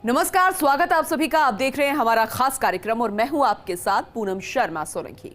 नमस्कार, स्वागत आप सभी का। आप देख रहे हैं हमारा खास कार्यक्रम और मैं हूं आपके साथ पूनम शर्मा सोलंकी।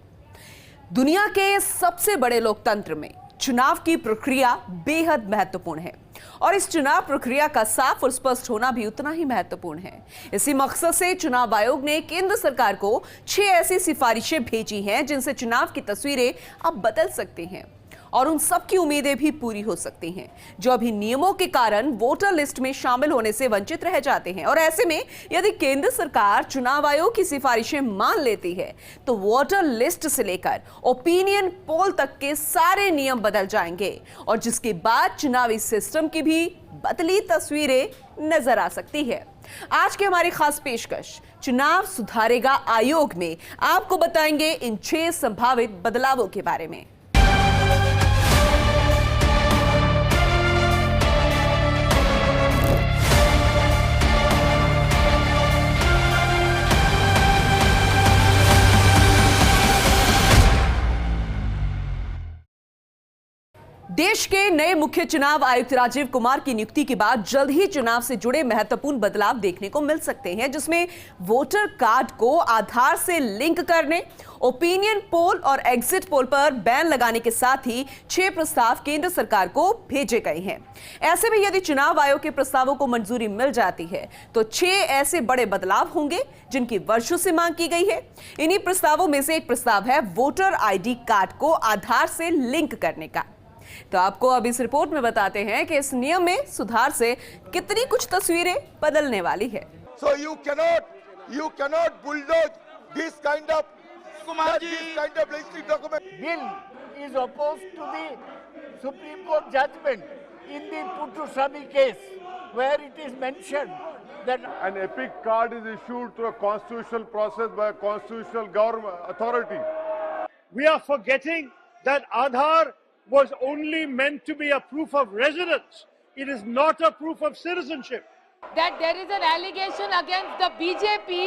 दुनिया के सबसे बड़े लोकतंत्र में चुनाव की प्रक्रिया बेहद महत्वपूर्ण है और इस चुनाव प्रक्रिया का साफ और स्पष्ट होना भी उतना ही महत्वपूर्ण है। इसी मकसद से चुनाव आयोग ने केंद्र सरकार को 6 ऐसी सिफारिशें भेजी हैं जिनसे चुनाव की तस्वीरें अब बदल सकती हैं और उन सब की उम्मीदें भी पूरी हो सकती हैं जो अभी नियमों के कारण वोटर लिस्ट में शामिल होने से वंचित रह जाते हैं। और ऐसे में यदि केंद्र सरकार चुनाव आयोग की सिफारिशें मान लेती है तो वोटर लिस्ट से लेकर ओपिनियन पोल तक के सारे नियम बदल जाएंगे और जिसके बाद चुनावी सिस्टम की भी बदली तस्वीरें नजर आ सकती है। आज की हमारी खास पेशकश चुनाव सुधारेगा आयोग में आपको बताएंगे इन 6 संभावित बदलावों के बारे में। देश के नए मुख्य चुनाव आयुक्त राजीव कुमार की नियुक्ति के बाद जल्द ही चुनाव से जुड़े महत्वपूर्ण बदलाव देखने को मिल सकते हैं, जिसमें वोटर कार्ड को आधार से लिंक करने, ओपिनियन पोल और एग्जिट पोल पर बैन लगाने के साथ ही 6 प्रस्ताव केंद्र सरकार को भेजे गए हैं। ऐसे में यदि चुनाव आयोग के प्रस्तावों को मंजूरी मिल जाती है तो 6 ऐसे बड़े बदलाव होंगे जिनकी वर्षों से मांग की गई है। इन्हीं प्रस्तावों में से एक प्रस्ताव है वोटर ID कार्ड को आधार से लिंक करने का। तो आपको अब इस रिपोर्ट में बताते हैं कि इस नियम में सुधार से कितनी कुछ तस्वीरें बदलने वाली है। So you cannot bulldoze this kind of legislative document. Bill is opposed to the Supreme Court judgment in the Puttaswamy case, where it is mentioned that an EPIC card is issued through a constitutional process by a constitutional government authority. We are forgetting that Aadhaar was only meant to be a proof of residence. It is not a proof of citizenship. That there is an allegation against the BJP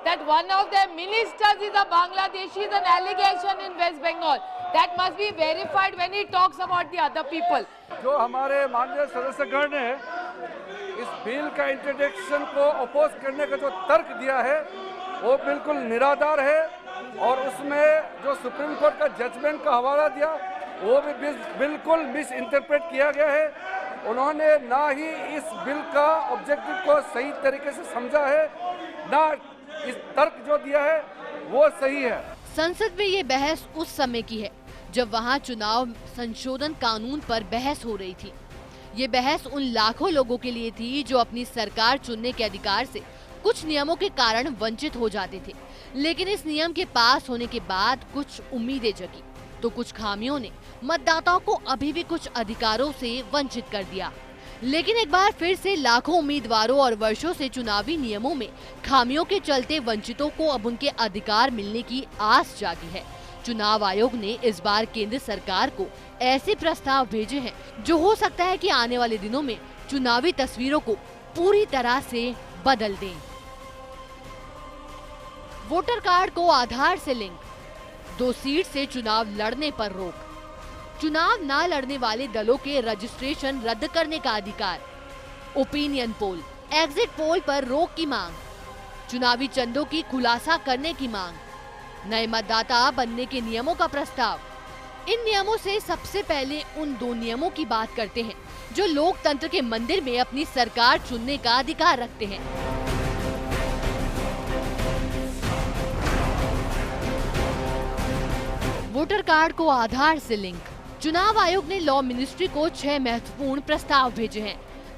that one of their ministers is a Bangladeshi, is an allegation in West Bengal. That must be verified when he talks about the other people. जो हमारे माननीय सदस्यगण ने इस bill का introduction को oppose करने का जो तर्क दिया है वो बिल्कुल निराधार है और उसमें जो सुप्रीम कोर्ट का जजमेंट का हवाला दिया वो भी बिल्कुल मिस इंटरप्रेट किया गया है। उन्होंने ना ही इस बिल का ऑब्जेक्टिव को सही तरीके से समझा है, ना इस तर्क जो दिया है वो सही है। संसद में ये बहस उस समय की है जब वहाँ चुनाव संशोधन कानून पर बहस हो रही थी। ये बहस उन लाखों लोगों के लिए थी जो अपनी सरकार चुनने के अधिकार से कुछ नियमों के कारण वंचित हो जाते थे। लेकिन इस नियम के पास होने के बाद कुछ उम्मीदें जगी तो कुछ खामियों ने मतदाताओं को अभी भी कुछ अधिकारों से वंचित कर दिया। लेकिन एक बार फिर से लाखों उम्मीदवारों और वर्षों से चुनावी नियमों में खामियों के चलते वंचितों को अब उनके अधिकार मिलने की आस जागी है। चुनाव आयोग ने इस बार केंद्र सरकार को ऐसे प्रस्ताव भेजे हैं जो हो सकता है कि आने वाले दिनों में चुनावी तस्वीरों को पूरी तरह से बदल दें। वोटर कार्ड को आधार से लिंक, 2 सीट से चुनाव लड़ने पर रोक, चुनाव न लड़ने वाले दलों के रजिस्ट्रेशन रद्द करने का अधिकार, ओपिनियन पोल, एग्जिट पोल पर रोक की मांग, चुनावी चंदों की खुलासा करने की मांग, नए मतदाता बनने के नियमों का प्रस्ताव। इन नियमों से सबसे पहले उन 2 नियमों की बात करते हैं जो लोकतंत्र के मंदिर में अपनी सरकार चुनने का अधिकार रखते हैं। वोटर कार्ड को आधार से लिंक। चुनाव आयोग ने लॉ मिनिस्ट्री को 6 महत्वपूर्ण प्रस्ताव भेजे हैं।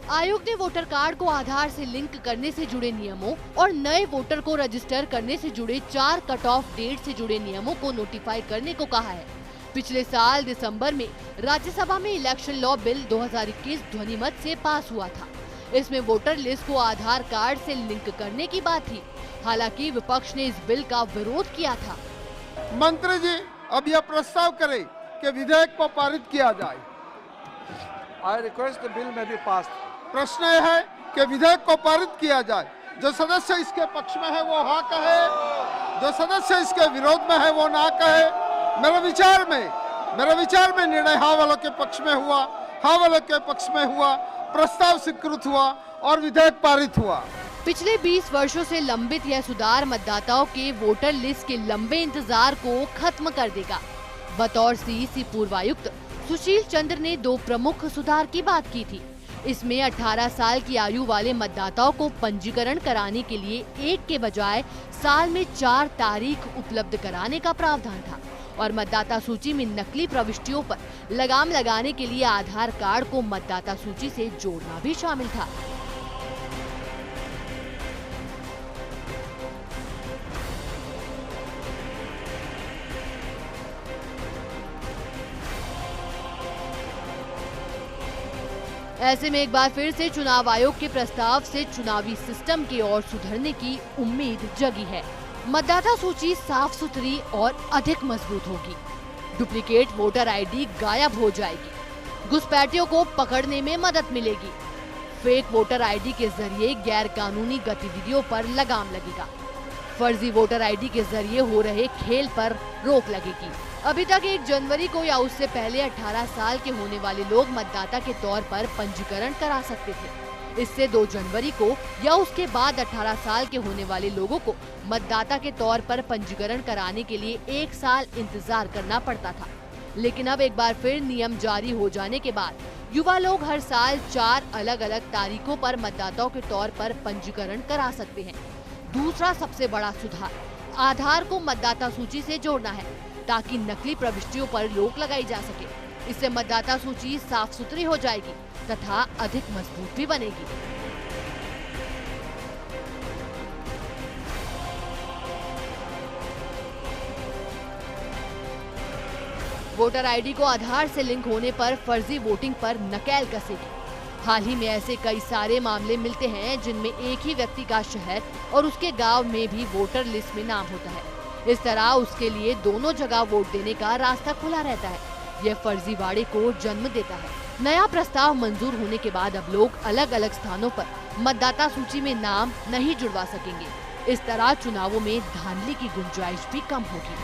आयोग ने वोटर कार्ड को आधार से लिंक करने से जुड़े नियमों और नए वोटर को रजिस्टर करने से जुड़े 4 कट ऑफ डेट से जुड़े नियमों को नोटिफाई करने को कहा है। पिछले साल दिसंबर में राज्यसभा में इलेक्शन लॉ बिल 2021 ध्वनिमत से पास हुआ था। इसमें वोटर लिस्ट को आधार कार्ड से लिंक करने की बात थी। हालांकि विपक्ष ने इस बिल का विरोध किया था। मंत्री जी अब यह प्रस्ताव करें कि विधेयक को पारित किया जाए। आई रिक्वेस्ट द बिल में बी पास। प्रश्न यह है कि विधेयक को पारित किया जाए। जो सदस्य इसके पक्ष में है वो हाँ कहे, जो सदस्य इसके विरोध में है वो ना कहे। मेरे विचार में निर्णय हाँ वालों के पक्ष में हुआ, हाँ वालों के पक्ष में हुआ, प्रस्ताव स्वीकृत हुआ और विधेयक पारित हुआ। पिछले 20 वर्षों से लंबित यह सुधार मतदाताओं के वोटर लिस्ट के लंबे इंतजार को खत्म कर देगा। बतौर सीईसी पूर्वायुक्त सुशील चंद्र ने 2 प्रमुख सुधार की बात की थी। इसमें 18 साल की आयु वाले मतदाताओं को पंजीकरण कराने के लिए 1 के बजाय साल में 4 तारीख उपलब्ध कराने का प्रावधान था और मतदाता सूची में नकली प्रविष्टियों पर लगाम लगाने के लिए आधार कार्ड को मतदाता सूची से जोड़ना भी शामिल था। ऐसे में एक बार फिर से चुनाव आयोग के प्रस्ताव से चुनावी सिस्टम की ओर सुधरने की उम्मीद जगी है। मतदाता सूची साफ सुथरी और अधिक मजबूत होगी। डुप्लीकेट वोटर आईडी गायब हो जाएगी। घुसपैठियों को पकड़ने में मदद मिलेगी। फेक वोटर आईडी के जरिए गैर कानूनी गतिविधियों पर लगाम लगेगा। फर्जी वोटर आईडी के जरिए हो रहे खेल पर रोक लगेगी। अभी तक 1 जनवरी को या उससे पहले 18 साल के होने वाले लोग मतदाता के तौर पर पंजीकरण करा सकते थे। इससे 2 जनवरी को या उसके बाद 18 साल के होने वाले लोगों को मतदाता के तौर पर पंजीकरण कराने के लिए 1 साल इंतजार करना पड़ता था। लेकिन अब एक बार फिर नियम जारी हो जाने के बाद युवा लोग हर साल 4 अलग अलग तारीखों पर मतदाताओं के तौर पर पंजीकरण करा सकते हैं। दूसरा सबसे बड़ा सुधार आधार को मतदाता सूची से जोड़ना है ताकि नकली प्रविष्टियों पर रोक लगाई जा सके। इससे मतदाता सूची साफ सुथरी हो जाएगी तथा अधिक मजबूत भी बनेगी। वोटर आईडी को आधार से लिंक होने पर फर्जी वोटिंग पर नकेल कसेगी। हाल ही में ऐसे कई सारे मामले मिलते हैं जिनमें एक ही व्यक्ति का शहर और उसके गांव में भी वोटर लिस्ट में नाम होता है। इस तरह उसके लिए दोनों जगह वोट देने का रास्ता खुला रहता है। यह फर्जीवाड़े को जन्म देता है। नया प्रस्ताव मंजूर होने के बाद अब लोग अलग अलग स्थानों पर मतदाता सूची में नाम नहीं जुड़वा सकेंगे। इस तरह चुनावों में धांधली की गुंजाइश भी कम होगी।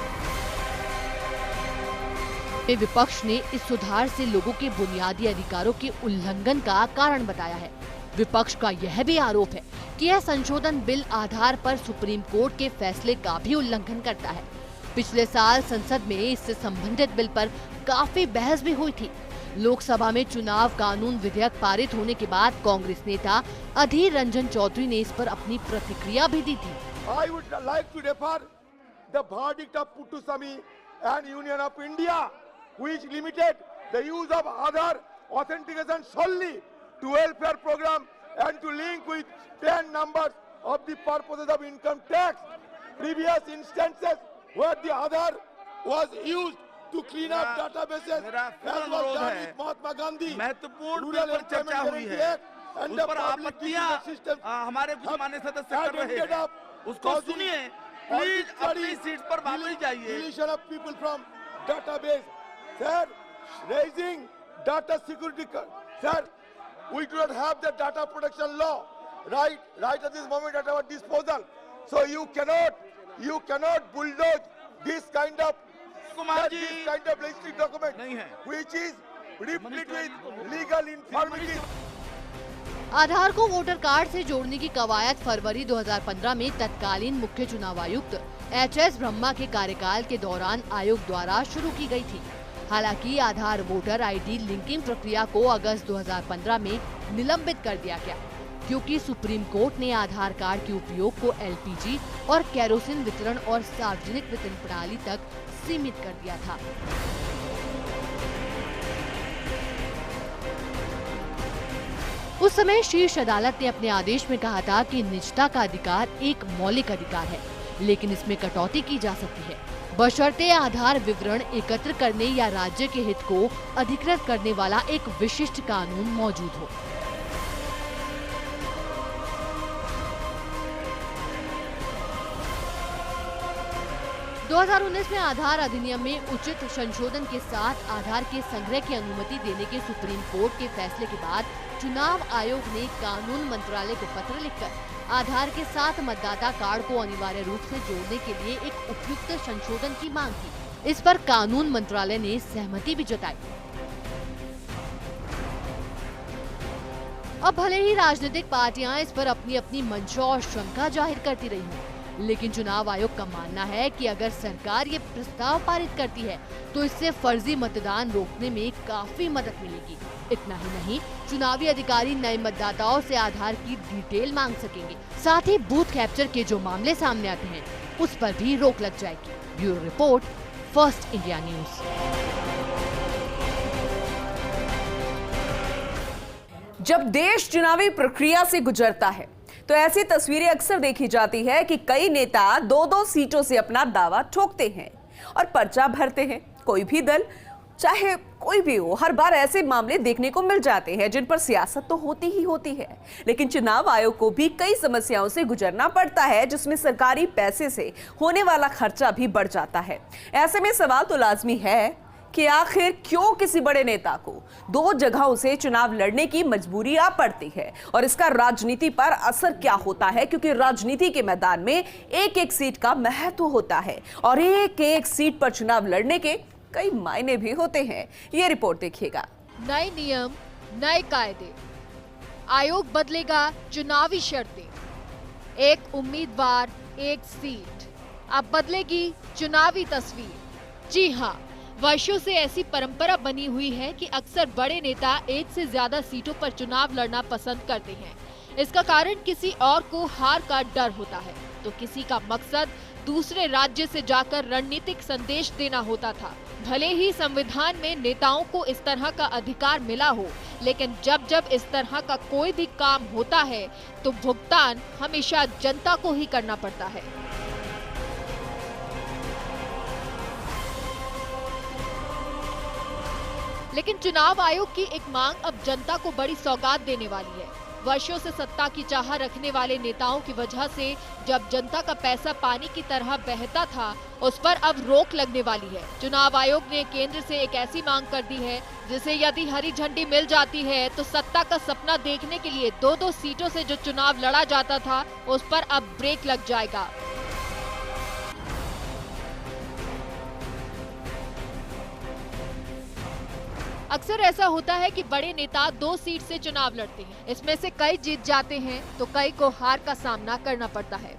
विपक्ष ने इस सुधार से लोगों के बुनियादी अधिकारों के उल्लंघन का कारण बताया है। विपक्ष का यह भी आरोप है कि यह संशोधन बिल आधार पर सुप्रीम कोर्ट के फैसले का भी उल्लंघन करता है। पिछले साल संसद में इससे संबंधित बिल पर काफी बहस भी हुई थी। लोकसभा में चुनाव कानून विधेयक पारित होने के बाद कांग्रेस नेता अधीर रंजन चौधरी ने इस पर अपनी प्रतिक्रिया भी दी थी। I would like to refer the verdict of Puttaswamy and Union of India, which limited the use of Aadhaar authentication solely to welfare program and to link with 10 numbers of the purposes of income tax. Previous instances where the Aadhaar was used to clean up databases as was done with Mahatma Gandhi, Rural Employment Guarantee Act and the public digital system हमारे कुछ मान्य सदस्य कर रहे हैं, उसको सुनिए please. अपनी सीट पर वापस जाइए। Deletion of people from database, sir. Raising data security, sir. We do not have the data protection law right at this moment at our disposal. So you cannot bulldoze this kind of legislative document which is replete with legal infirmity. आधार को voter card से जोड़ने की कवायद फरवरी 2015 में तत्कालीन मुख्य चुनाव आयुक्त HS ब्रह्मा के कार्यकाल के दौरान आयोग द्वारा शुरू की गई थी। हालांकि आधार वोटर आईडी लिंकिंग प्रक्रिया को अगस्त 2015 में निलंबित कर दिया गया, क्योंकि सुप्रीम कोर्ट ने आधार कार्ड के उपयोग को LPG और केरोसिन वितरण और सार्वजनिक वितरण प्रणाली तक सीमित कर दिया था। उस समय शीर्ष अदालत ने अपने आदेश में कहा था कि निजता का अधिकार एक मौलिक अधिकार है, लेकिन इसमें कटौती की जा सकती है, बशर्ते आधार विवरण एकत्र करने या राज्य के हित को अधिकृत करने वाला एक विशिष्ट कानून मौजूद हो। दो 2019 में आधार अधिनियम में उचित संशोधन के साथ आधार के संग्रह की अनुमति देने के सुप्रीम कोर्ट के फैसले के बाद चुनाव आयोग ने कानून मंत्रालय को पत्र लिखकर आधार के साथ मतदाता कार्ड को अनिवार्य रूप से जोड़ने के लिए एक उपयुक्त संशोधन की मांग की। इस पर कानून मंत्रालय ने सहमति भी जताई। अब भले ही राजनीतिक पार्टियां इस पर अपनी अपनी मंशा और शंका जाहिर करती रही हों, लेकिन चुनाव आयोग का मानना है कि अगर सरकार ये प्रस्ताव पारित करती है तो इससे फर्जी मतदान रोकने में काफी मदद मिलेगी। इतना ही नहीं, चुनावी अधिकारी नए मतदाताओं से आधार की डिटेल मांग सकेंगे। साथ ही बूथ कैप्चर के जो मामले सामने आते हैं उस पर भी रोक लग जाएगी। Bureau report, first India news. जब देश चुनावी प्रक्रिया से गुजरता है तो ऐसी तस्वीरें अक्सर देखी जाती है कि कई नेता दो दो सीटों से अपना दावा ठोकते हैं और पर्चा भरते हैं। कोई भी दल चाहे कोई भी हो, हर बार ऐसे मामले देखने को मिल जाते हैं जिन पर सियासत तो होती ही होती है, लेकिन चुनाव आयोग को भी कई समस्याओं से गुजरना पड़ता है जिसमें सरकारी पैसे से होने वाला खर्चा भी बढ़ जाता है। ऐसे में सवाल तो लाजमी है कि आखिर क्यों किसी बड़े नेता को दो जगहों से चुनाव लड़ने की मजबूरी आ पड़ती है और इसका राजनीति पर असर क्या होता है, क्योंकि राजनीति के मैदान में एक एक सीट का महत्व होता है और एक एक सीट पर चुनाव लड़ने के कई मायने भी होते हैं। ये रिपोर्ट देखिएगा। नए नियम, नए कायदे, आयोग बदलेगा चुनावी शर्तें, एक उम्मीदवार एक सीट, अब बदलेगी चुनावी तस्वीर। जी हाँ, वर्षों से ऐसी परंपरा बनी हुई है कि अक्सर बड़े नेता एक से ज्यादा सीटों पर चुनाव लड़ना पसंद करते हैं। इसका कारण किसी और को हार का डर होता है तो किसी का मकसद दूसरे राज्य से जाकर रणनीतिक संदेश देना होता था। भले ही संविधान में नेताओं को इस तरह का अधिकार मिला हो, लेकिन जब जब इस तरह का कोई भी काम होता है तो भुगतान हमेशा जनता को ही करना पड़ता है। लेकिन चुनाव आयोग की एक मांग अब जनता को बड़ी सौगात देने वाली है। वर्षों से सत्ता की चाह रखने वाले नेताओं की वजह से जब जनता का पैसा पानी की तरह बहता था, उस पर अब रोक लगने वाली है। चुनाव आयोग ने केंद्र से एक ऐसी मांग कर दी है जिसे यदि हरी झंडी मिल जाती है तो सत्ता का सपना देखने के लिए दो दो सीटों से जो चुनाव लड़ा जाता था उस पर अब ब्रेक लग जाएगा। अक्सर ऐसा होता है कि बड़े नेता दो सीट से चुनाव लड़ते हैं। इसमें से कई जीत जाते हैं तो कई को हार का सामना करना पड़ता है,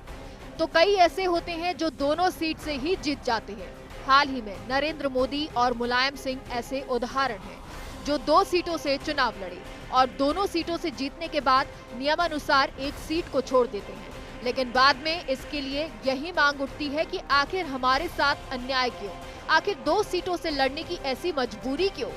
तो कई ऐसे होते हैं जो दोनों सीट से ही जीत जाते हैं। हाल ही में नरेंद्र मोदी और मुलायम सिंह ऐसे उदाहरण हैं जो दो सीटों से चुनाव लड़े और दोनों सीटों से जीतने के बाद नियमानुसार एक सीट को छोड़ देते हैं, लेकिन बाद में इसके लिए यही मांग उठती है कि आखिर हमारे साथ अन्याय क्यों, आखिर दो सीटों से लड़ने की ऐसी मजबूरी क्यों।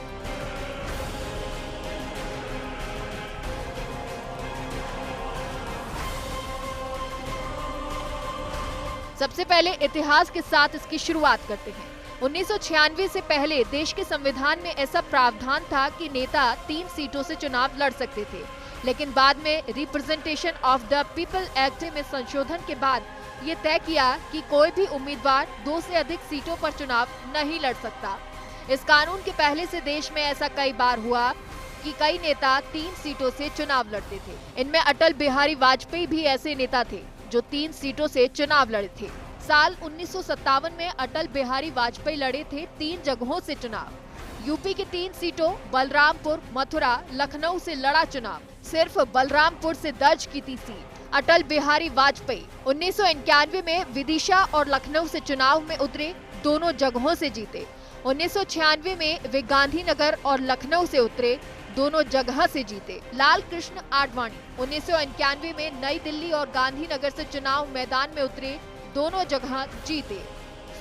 सबसे पहले इतिहास के साथ इसकी शुरुआत करते हैं। 1996 से पहले देश के संविधान में ऐसा प्रावधान था कि नेता 3 सीटों से चुनाव लड़ सकते थे, लेकिन बाद में representation of the people act में संशोधन के बाद ये तय किया कि कोई भी उम्मीदवार 2 से अधिक सीटों पर चुनाव नहीं लड़ सकता। इस कानून के पहले से देश में ऐसा कई बार हुआ कि कई नेता 3 सीटों से चुनाव लड़ते थे। इनमें अटल बिहारी वाजपेयी भी ऐसे नेता थे जो 3 सीटों से चुनाव लड़े थे। साल 1957 में अटल बिहारी वाजपेयी लड़े थे 3 जगहों से चुनाव। यूपी की 3 सीटों बलरामपुर, मथुरा, लखनऊ से लड़ा चुनाव। सिर्फ बलरामपुर से दर्ज की थी सीट अटल बिहारी वाजपेयी। 1991 में विदिशा और लखनऊ से चुनाव में उतरे, दोनों जगहों से जीते। 1996 में वे गांधीनगर और लखनऊ से उतरे, दोनों जगह से जीते। लाल कृष्ण आडवाणी 1991 में नई दिल्ली और गांधीनगर से चुनाव मैदान में उतरे, दोनों जगह जीते।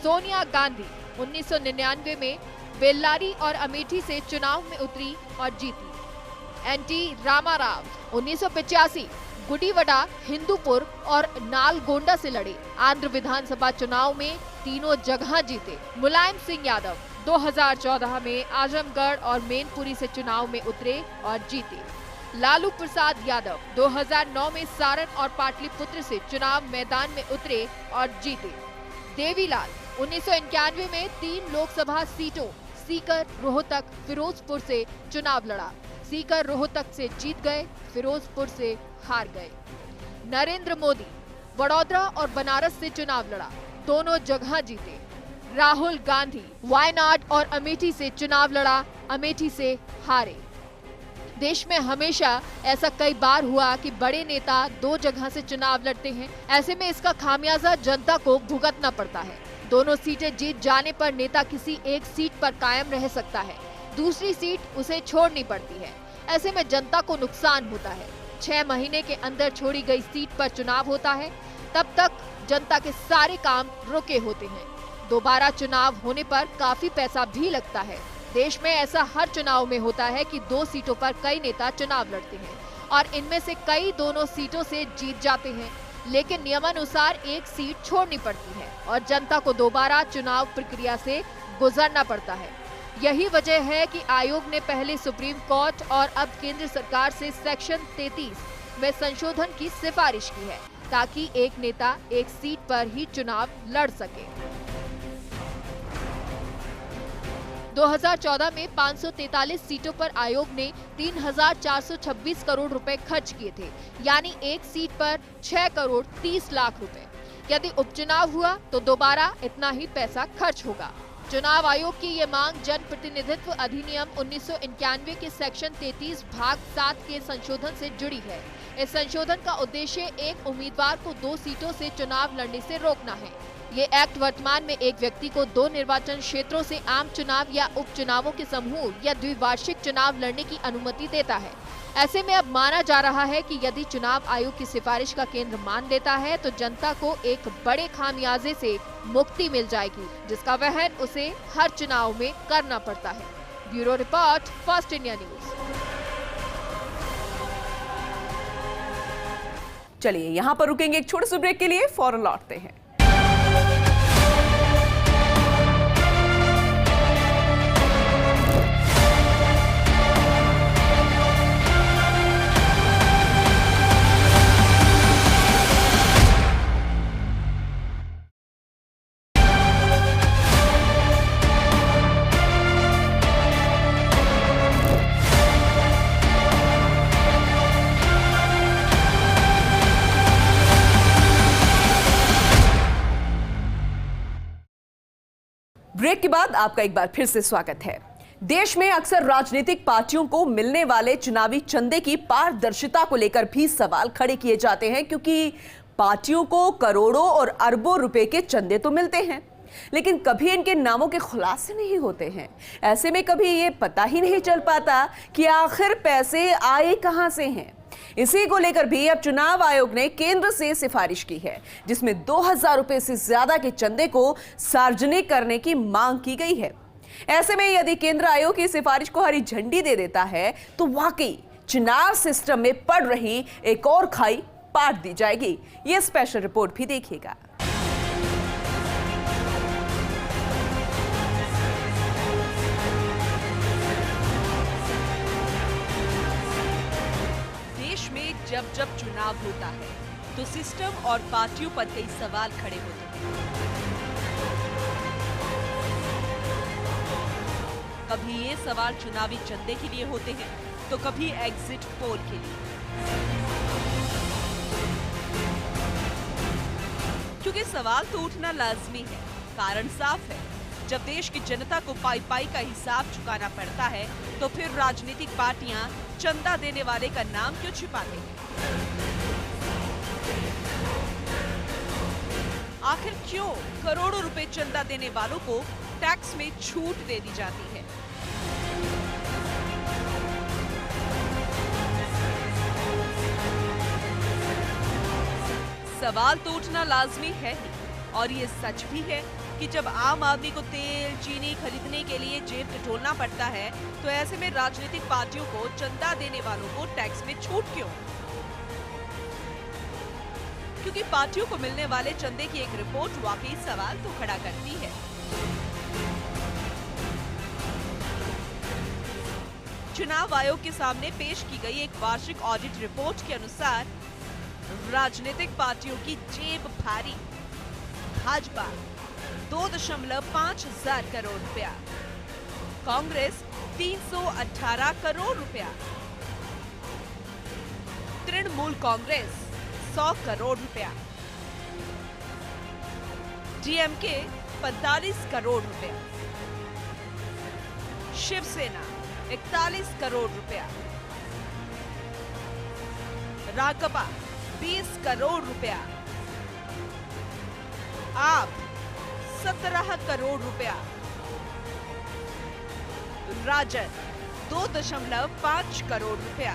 सोनिया गांधी 1999 में बेल्लारी और अमेठी से चुनाव में उतरी और जीती। एनटी रामाराव 1985 गुडीवडा, हिंदूपुर और नालगोंडा से लड़े। आंध्र विधानसभा चुनाव में तीनों जगह जीते। मुलायम सिंह यादव 2014 में आजमगढ़ और मैनपुरी से चुनाव में उतरे और जीते। लालू प्रसाद यादव 2009 में सारण और पाटलिपुत्र से चुनाव मैदान में उतरे और जीते। देवीलाल 1991 में 3 लोकसभा सीटों सीकर, रोहतक, फिरोजपुर से चुनाव लड़ा। सीकर, रोहतक से जीत गए, फिरोजपुर से हार गए। नरेंद्र मोदी वडोदरा और बनारस से चुनाव लड़ा, दोनों जगह जीते। राहुल गांधी वायनाड और अमेठी से चुनाव लड़ा, अमेठी से हारे। देश में हमेशा ऐसा कई बार हुआ कि बड़े नेता 2 जगह से चुनाव लड़ते हैं। ऐसे में इसका खामियाजा जनता को भुगतना पड़ता है। दोनों सीटें जीत जाने पर नेता किसी एक सीट पर कायम रह सकता है, दूसरी सीट उसे छोड़नी पड़ती है। ऐसे में जनता को नुकसान होता है। 6 महीने के अंदर छोड़ी गई सीट पर चुनाव होता है, तब तक जनता के सारे काम रुके होते हैं। दोबारा चुनाव होने पर काफी पैसा भी लगता है। देश में ऐसा हर चुनाव में होता है कि 2 सीटों पर कई नेता चुनाव लड़ते हैं और इनमें से कई दोनों सीटों से जीत जाते हैं, लेकिन नियमानुसार एक सीट छोड़नी पड़ती है और जनता को दोबारा चुनाव प्रक्रिया से गुजरना पड़ता है। यही वजह है कि आयोग ने पहले सुप्रीम कोर्ट और अब केंद्र सरकार से सेक्शन 33 में संशोधन की सिफारिश की है, ताकि एक नेता एक सीट पर ही चुनाव लड़ सके। 2014 में 543 सीटों पर आयोग ने 3,426 करोड़ रुपए खर्च किए थे, यानी एक सीट पर 6 करोड़ 30 लाख रुपए। यदि उपचुनाव हुआ तो दोबारा इतना ही पैसा खर्च होगा। चुनाव आयोग की ये मांग जन प्रतिनिधित्व अधिनियम 1991 के सेक्शन 33 भाग 7 के संशोधन से जुड़ी है। इस संशोधन का उद्देश्य एक उम्मीदवार को 2 सीटों से चुनाव लड़ने से रोकना है। ये एक्ट वर्तमान में एक व्यक्ति को 2 निर्वाचन क्षेत्रों से आम चुनाव या उपचुनावों के समूह या द्विवार्षिक चुनाव लड़ने की अनुमति देता है। ऐसे में अब माना जा रहा है कि यदि चुनाव आयोग की सिफारिश का केंद्र मान लेता है तो जनता को एक बड़े खामियाजे से मुक्ति मिल जाएगी, जिसका वहन उसे हर चुनाव में करना पड़ता है। Bureau report, first India news. चलिए यहाँ पर रुकेंगे एक छोटे से ब्रेक के लिए, फौरन लौटते हैं। ब्रेक के बाद आपका एक बार फिर से स्वागत है। देश में अक्सर राजनीतिक पार्टियों को मिलने वाले चुनावी चंदे की पारदर्शिता को लेकर भी सवाल खड़े किए जाते हैं, क्योंकि पार्टियों को करोड़ों और अरबों रुपए के चंदे तो मिलते हैं, लेकिन कभी इनके नामों के खुलासे नहीं होते हैं। ऐसे में कभी ये पता ही नहीं चल पाता कि आखिर पैसे आए कहां से हैं। इसी को लेकर भी अब चुनाव आयोग ने केंद्र से सिफारिश की है, जिसमें 2,000 रुपए से ज्यादा के चंदे को सार्वजनिक करने की मांग की गई है। ऐसे में यदि केंद्र आयोग की सिफारिश को हरी झंडी दे देता है तो वाकई चुनाव सिस्टम में पड़ रही एक और खाई पाट दी जाएगी। ये स्पेशल रिपोर्ट भी देखिएगा। जब जब चुनाव होता है तो सिस्टम और पार्टियों पर कई सवाल खड़े होते हैं। कभी ये सवाल चुनावी चंदे के लिए होते हैं तो कभी एग्जिट पोल के लिए, क्योंकि सवाल तो उठना लाजमी है। कारण साफ है, जब देश की जनता को पाई पाई का हिसाब चुकाना पड़ता है तो फिर राजनीतिक पार्टियां चंदा देने वाले का नाम क्यों छिपाते हैं? आखिर क्यों करोड़ों रुपए चंदा देने वालों को टैक्स में छूट दे दी जाती है? सवाल तो उठना लाजमी है ही, और ये सच भी है कि जब आम आदमी को तेल चीनी खरीदने के लिए जेब टटोलना पड़ता है तो ऐसे में राजनीतिक पार्टियों को चंदा देने वालों को टैक्स में छूट क्यों? क्योंकि पार्टियों को मिलने वाले चंदे की एक रिपोर्ट वाकई सवाल तो खड़ा करती है। चुनाव आयोग के सामने पेश की गई एक वार्षिक ऑडिट रिपोर्ट के अनुसार राजनीतिक पार्टियों की जेब भारी। भाजपा 2.5 हजार करोड़ रुपया, कांग्रेस 318 करोड़ रुपया, तृणमूल कांग्रेस 100 करोड़ रुपया, डीएमके 45 करोड़ रुपया, शिवसेना 41 करोड़ रुपया, राकपा 20 करोड़ रुपया, आप 17 करोड़ रुपया, राजद 2.5 करोड़ रुपया।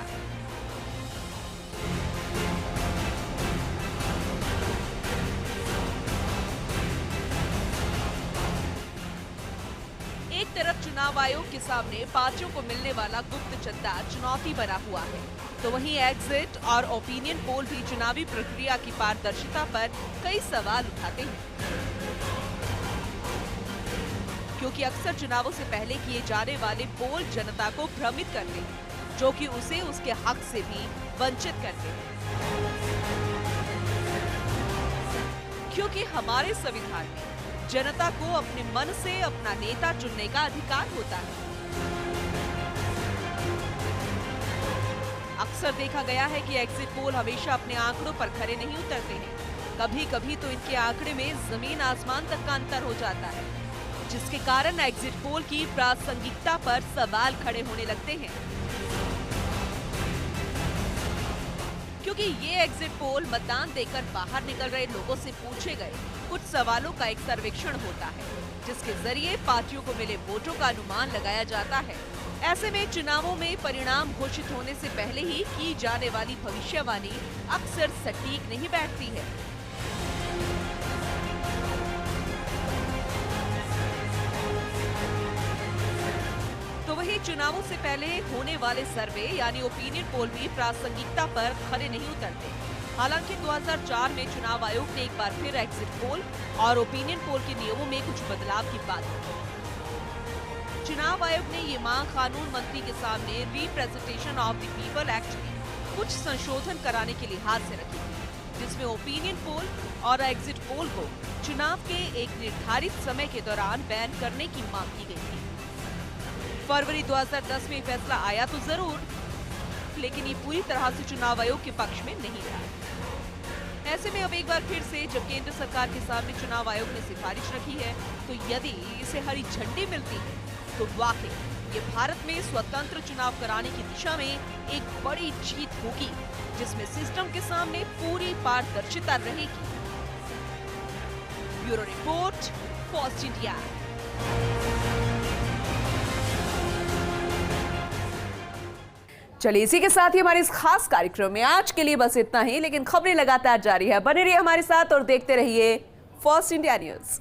एक तरफ चुनाव आयोग के सामने पार्टियों को मिलने वाला गुप्त चंदा चुनौती बना हुआ है, तो वहीं एग्जिट और ओपिनियन पोल भी चुनावी प्रक्रिया की पारदर्शिता पर कई सवाल उठाते हैं, क्योंकि अक्सर चुनावों से पहले किए जाने वाले पोल जनता को भ्रमित करते हैं, जो कि उसे उसके हक से भी वंचित करते हैं, क्योंकि हमारे संविधान में जनता को अपने मन से अपना नेता चुनने का अधिकार होता है। अक्सर देखा गया है कि एग्जिट पोल हमेशा अपने आंकड़ों पर खरे नहीं उतरते हैं, कभी कभी तो इनके आंकड़े में जमीन आसमान तक का अंतर हो जाता है, जिसके कारण एग्जिट पोल की प्रासंगिकता पर सवाल खड़े होने लगते हैं, क्योंकि ये एग्जिट पोल मतदान देकर बाहर निकल रहे लोगों से पूछे गए कुछ सवालों का एक सर्वेक्षण होता है, जिसके जरिए पार्टियों को मिले वोटों का अनुमान लगाया जाता है। ऐसे में चुनावों में परिणाम घोषित होने से पहले ही की जाने वाली भविष्यवाणी अक्सर सटीक नहीं बैठती है। तो वही चुनावों से पहले होने वाले सर्वे यानी ओपिनियन पोल भी प्रासंगिकता पर खरे नहीं उतरते। हालांकि 2004 में चुनाव आयोग ने एक बार फिर एग्जिट पोल और ओपिनियन पोल के नियमों में कुछ बदलाव की बात की। चुनाव आयोग ने ये मांग कानून मंत्री के सामने representation of the people act में कुछ संशोधन कराने के लिहाज से रखी थी, जिसमें ओपिनियन पोल और एग्जिट पोल को चुनाव के एक निर्धारित समय के दौरान बैन करने की मांग की गई थी। फरवरी 2010 में फैसला आया तो जरूर, लेकिन ये पूरी तरह से चुनाव आयोग के पक्ष में नहीं रहा। ऐसे में अब एक बार फिर से जब केंद्र सरकार के सामने चुनाव आयोग ने सिफारिश रखी है, तो यदि इसे हरी झंडी मिलती है तो वाकई ये भारत में स्वतंत्र चुनाव कराने की दिशा में एक बड़ी जीत होगी, जिसमें सिस्टम के सामने पूरी पारदर्शिता रहेगी। Bureau report, first India. चलिए इसी के साथ ही हमारे इस खास कार्यक्रम में आज के लिए बस इतना ही, लेकिन खबरें लगातार जारी है। बने रहिए हमारे साथ और देखते रहिए फर्स्ट इंडिया न्यूज।